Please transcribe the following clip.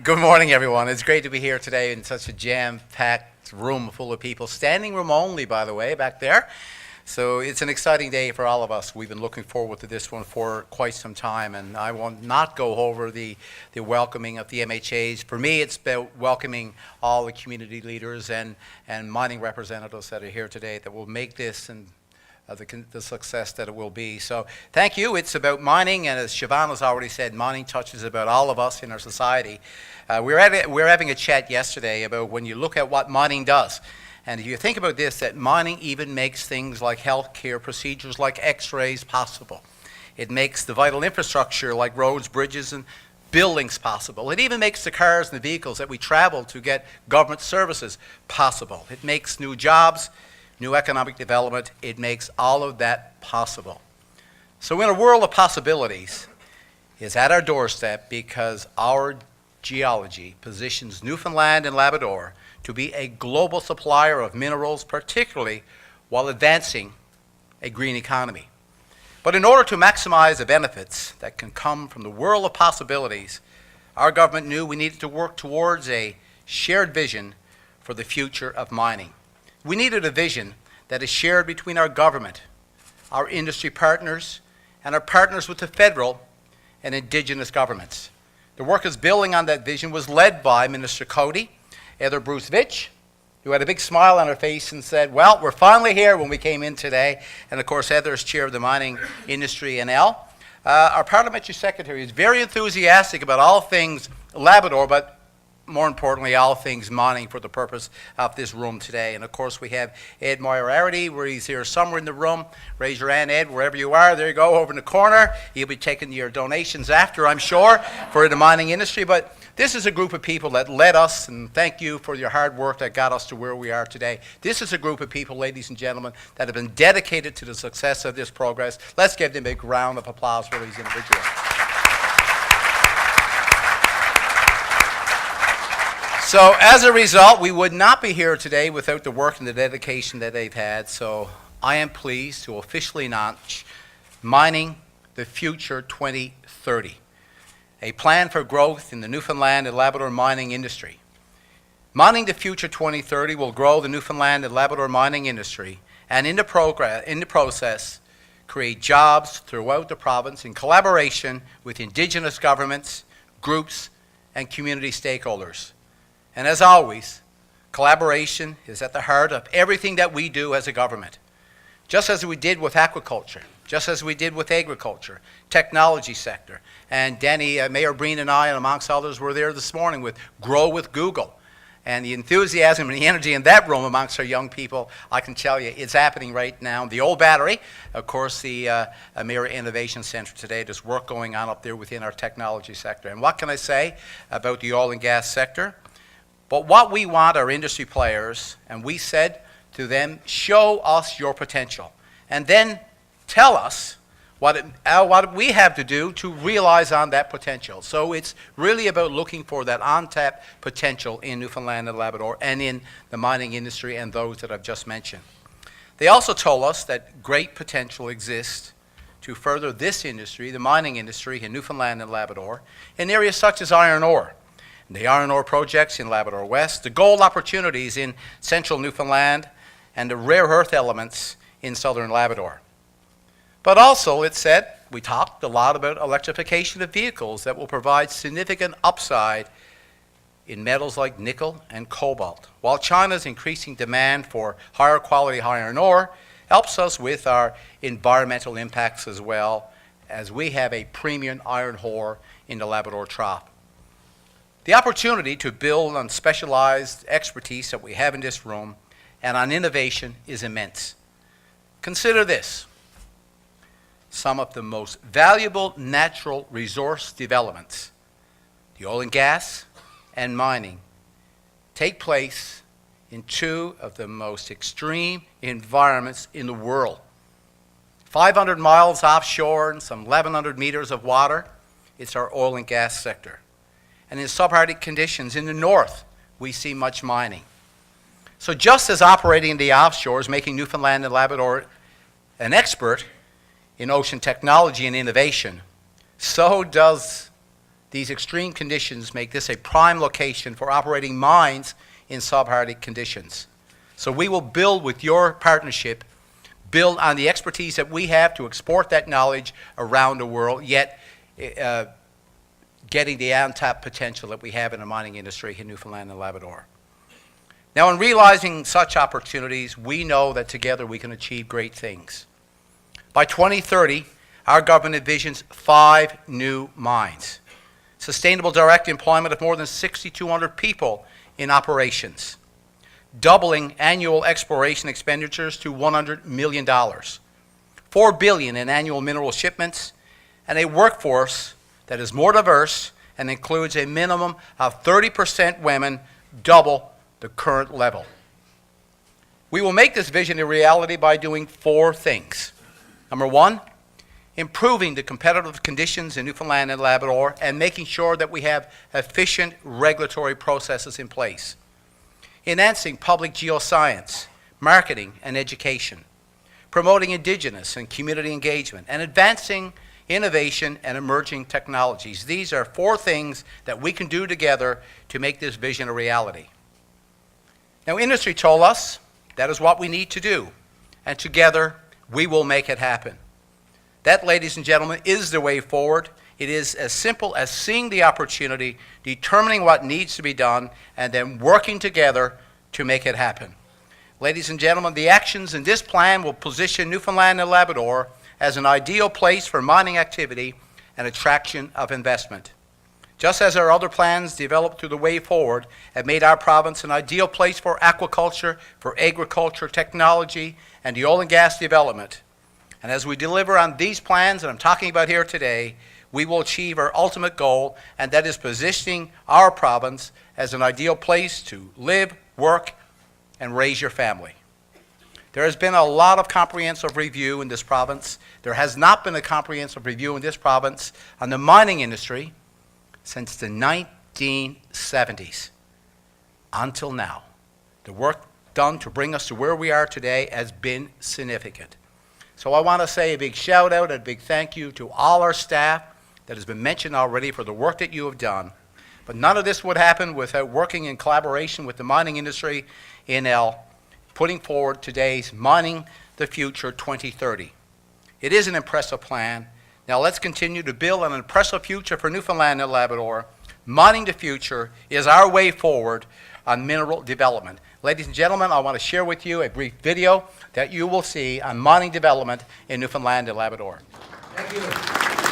Good morning, everyone. It's great to be here today in such a jam-packed room full of people. Standing room only, by the way, back there. So it's an exciting day for all of us. We've been looking forward to this one for quite some time, and I will not go over the welcoming of the MHAs. For me, it's about welcoming all the community leaders and mining representatives that are here today that will make this and the success that it will be. So thank you. It's about mining, and as Siobhan has already said, mining touches about all of us in our society. We were having a chat yesterday about when you look at what mining does. And if you think about this, that mining even makes things like healthcare procedures like x-rays possible. It makes the vital infrastructure like roads, bridges, and buildings possible. It even makes the cars and the vehicles that we travel to get government services possible. It makes new jobs, new economic development. It makes all of that possible. So in a world of possibilities, it's at our doorstep because our geology positions Newfoundland and Labrador to be a global supplier of minerals, particularly while advancing a green economy. But in order to maximize the benefits that can come from the world of possibilities, our government knew we needed to work towards a shared vision for the future of mining. We needed a vision that is shared between our government, our industry partners, and our partners with the federal and Indigenous governments. The workers building on that vision was led by Minister Cody, Heather Bruce-Vitch, who had a big smile on her face and said, well, we're finally here when we came in today. And of course, Heather is chair of the Mining Industry NL. Our parliamentary secretary is very enthusiastic about all things Labrador, but more importantly, all things mining for the purpose of this room today. And of course, we have Ed Moriarty, where he's here somewhere in the room. Raise your hand, Ed, wherever you are. There you go, over in the corner. He'll be taking your donations after, I'm sure, for the mining industry. But this is a group of people that led us, and thank you for your hard work that got us to where we are today. This is a group of people, ladies and gentlemen, that have been dedicated to the success of this progress. Let's give them a big round of applause for these individuals. So as a result, we would not be here today without the work and the dedication that they've had. So I am pleased to officially launch Mining the Future 2030, a plan for growth in the Newfoundland and Labrador mining industry. Mining the Future 2030 will grow the Newfoundland and Labrador mining industry and in the process create jobs throughout the province in collaboration with Indigenous governments, groups, and community stakeholders. And as always, collaboration is at the heart of everything that we do as a government. Just as we did with aquaculture, just as we did with agriculture, technology sector. And Danny, Mayor Breen and I, and amongst others, were there this morning with Grow with Google. And the enthusiasm and the energy in that room amongst our young people, I can tell you, it's happening right now. The old battery, of course, the Mayor Innovation Center today, there's work going on up there within our technology sector. And what can I say about the oil and gas sector? But what we want our industry players, and we said to them, show us your potential, and then tell us what we have to do to realize on that potential. So it's really about looking for that untapped potential in Newfoundland and Labrador and in the mining industry and those that I've just mentioned. They also told us that great potential exists to further this industry, the mining industry in Newfoundland and Labrador, in areas such as iron ore, the iron ore projects in Labrador West, the gold opportunities in central Newfoundland, and the rare earth elements in southern Labrador. But also, it said, we talked a lot about electrification of vehicles that will provide significant upside in metals like nickel and cobalt, while China's increasing demand for higher quality iron ore helps us with our environmental impacts as well, as we have a premium iron ore in the Labrador Trough. The opportunity to build on specialized expertise that we have in this room and on innovation is immense. Consider this. Some of the most valuable natural resource developments, the oil and gas and mining, take place in two of the most extreme environments in the world. 500 miles offshore and some 1,100 meters of water, it's our oil and gas sector. And in subarctic conditions in the north, we see much mining. So just as operating in the offshore is making Newfoundland and Labrador an expert in ocean technology and innovation, so does These extreme conditions make this a prime location for operating mines in subarctic conditions. So we will build with your partnership, build on the expertise that we have to export that knowledge around the world, yet getting the untapped potential that we have in the mining industry in Newfoundland and Labrador. Now, in realizing such opportunities, we know that together we can achieve great things. By 2030, our government envisions 5 new mines, sustainable direct employment of more than 6,200 people in operations, doubling annual exploration expenditures to $100 million, $4 billion in annual mineral shipments, and a workforce that is more diverse and includes a minimum of 30% women, double the current level. We will make this vision a reality by doing 4 things. Number 1, improving the competitive conditions in Newfoundland and Labrador and making sure that we have efficient regulatory processes in place. Enhancing public geoscience, marketing, and education. Promoting Indigenous and community engagement, and advancing innovation and emerging technologies. These are 4 things that we can do together to make this vision a reality. Now, industry told us that is what we need to do, and together we will make it happen. That, ladies and gentlemen, is the way forward. It is as simple as seeing the opportunity, determining what needs to be done, and then working together to make it happen. Ladies and gentlemen, the actions in this plan will position Newfoundland and Labrador as an ideal place for mining activity and attraction of investment. Just as our other plans developed through the way forward have made our province an ideal place for aquaculture, for agriculture, technology, and the oil and gas development. And as we deliver on these plans that I'm talking about here today, we will achieve our ultimate goal, and that is positioning our province as an ideal place to live, work, and raise your family. There has been a lot of comprehensive review in this province. There has not been a comprehensive review in this province on the mining industry since the 1970s until now. The work done to bring us to where we are today has been significant. So I want to say a big shout out, a big thank you to all our staff that has been mentioned already for the work that you have done. But none of this would happen without working in collaboration with the mining industry in putting forward today's Mining the Future 2030. It is an impressive plan. Now let's continue to build an impressive future for Newfoundland and Labrador. Mining the Future is our way forward on mineral development. Ladies and gentlemen, I want to share with you a brief video that you will see on mining development in Newfoundland and Labrador. Thank you.